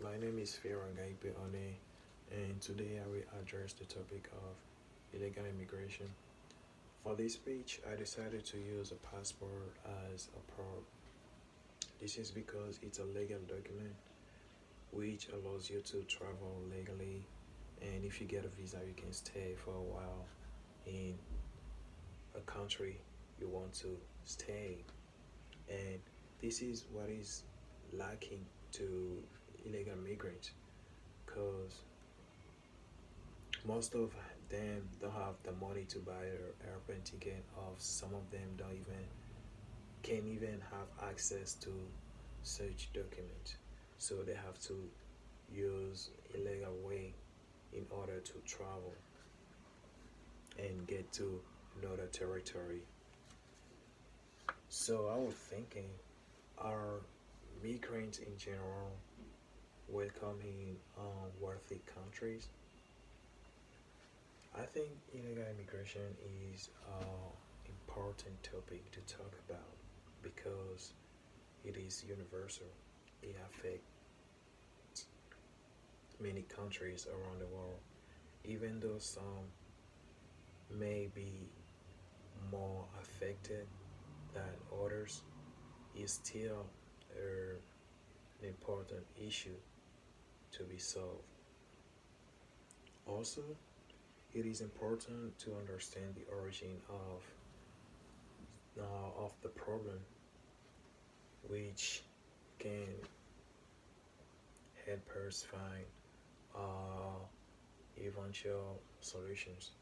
My name is Ferangaipe One, and today I will address the topic of illegal immigration. For this speech, I decided to use a passport as a prop. This is because it's a legal document which allows you to travel legally, and if you get a visa, you can stay for a while in a country you want to stay. And this is what is lacking to illegal migrants because most of them don't have the money to buy an airplane ticket, or some of them don't even can't even have access to such documents, so they have to use illegal way in order to travel and get to another territory. So I was thinking, are migrants in general welcome in wealthy countries? I think illegal immigration is an important topic to talk about because it is universal. It affects many countries around the world, even though some may be more affected than others. Is still an important issue to be solved. Also, it is important to understand the origin of the problem, which can help us find eventual solutions.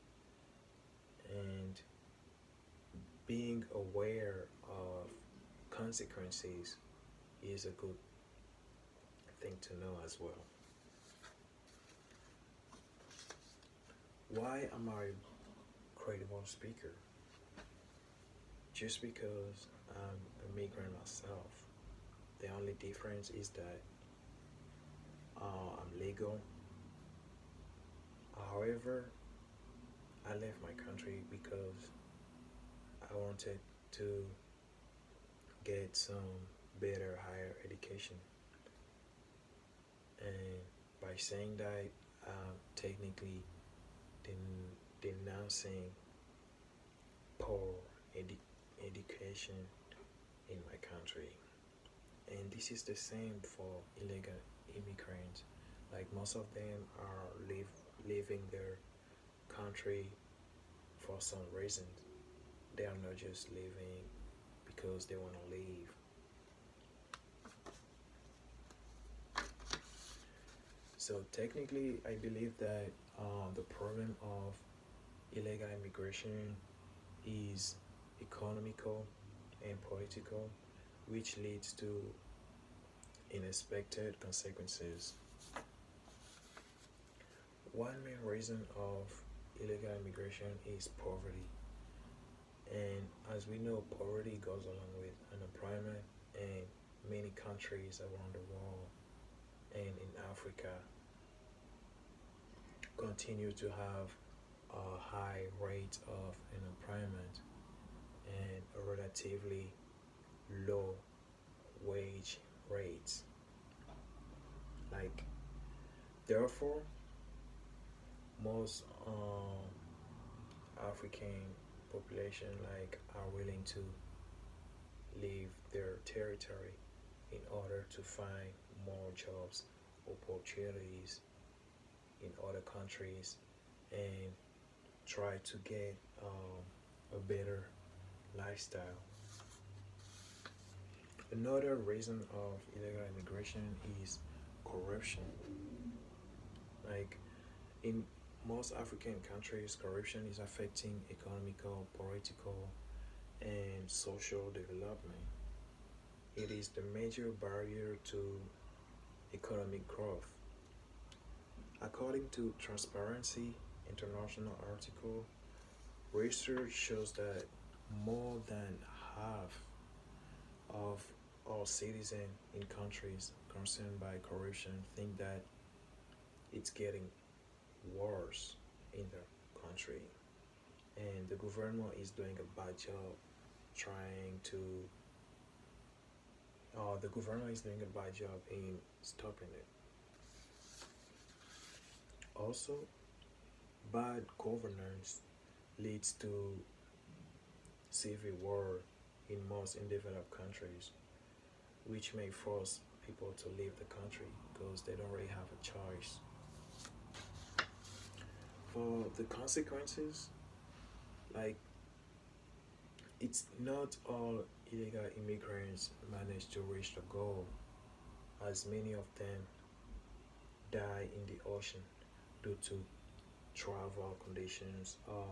And being aware of consequences is a good thing to know as well. Why am I a credible speaker? Just because I'm a migrant myself. The only difference is that I'm legal. However, I left my country because I wanted to get some better higher education. And by saying that, I'm technically denouncing poor education in my country. And this is the same for illegal immigrants. Like most of them are leaving their country for some reason. They are not just leaving because they want to leave. So technically, I believe that the problem of illegal immigration is economical and political, which leads to unexpected consequences. One main reason of illegal immigration is poverty. And as we know, poverty goes along with unemployment, and many countries around the world and in Africa continue to have a high rate of unemployment and a relatively low wage rates. Like, therefore, most African population are willing to leave their territory in order to find more jobs opportunities in other countries and try to get a better lifestyle. Another reason of illegal immigration is corruption. Like in most African countries, corruption is affecting economical, political, and social development. It is the major barrier to economic growth. According to Transparency International article, research shows that more than half of all citizens in countries concerned by corruption think that it's getting worse in the country, and the government is doing a bad job trying to the government is doing a bad job in stopping it. Also, bad governance leads to civil war in most undeveloped countries, which may force people to leave the country because they don't really have a choice. For the consequences, like it's not all illegal immigrants manage to reach the goal, as many of them die in the ocean due to travel conditions, or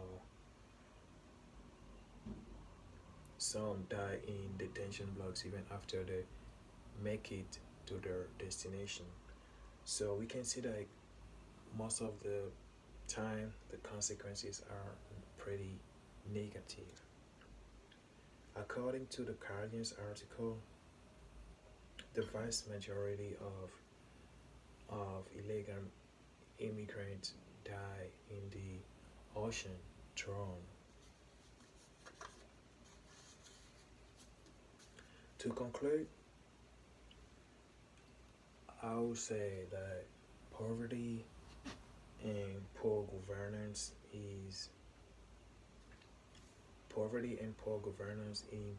some die in detention blocks even after they make it to their destination. So we can see that most of the time the consequences are pretty negative. According to the Guardian's article, the vast majority of illegal immigrants die in the ocean drawn. To conclude, I would say that poverty and poor governance is poverty and poor governance in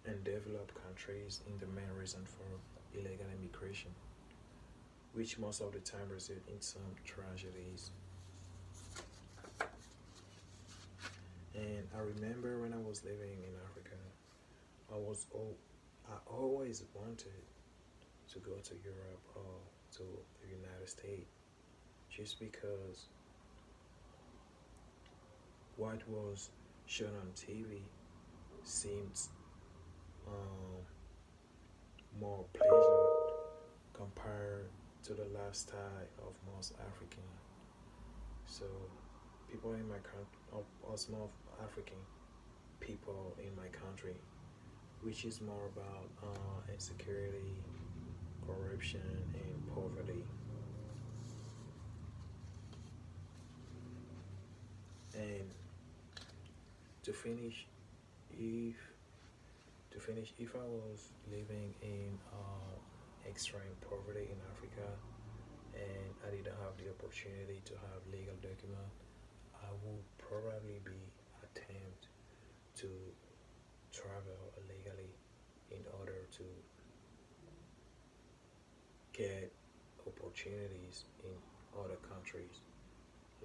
undeveloped countries in the main reason for illegal immigration, which most of the time result in some tragedies. And I remember when I was living in Africa, I was all I always wanted to go to Europe or to the United States just because what was shown on TV seemed um, more pleasant compared to the lifestyle of most African. So people in my country, or small African people in my country, which is more about insecurity, corruption, and poverty. And to finish, if if I was living in extreme poverty in Africa and I didn't have the opportunity to have legal document, I would probably be attempt to travel illegally in order to get opportunities in other countries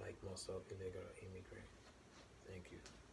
like most of illegal immigrants. Thank you.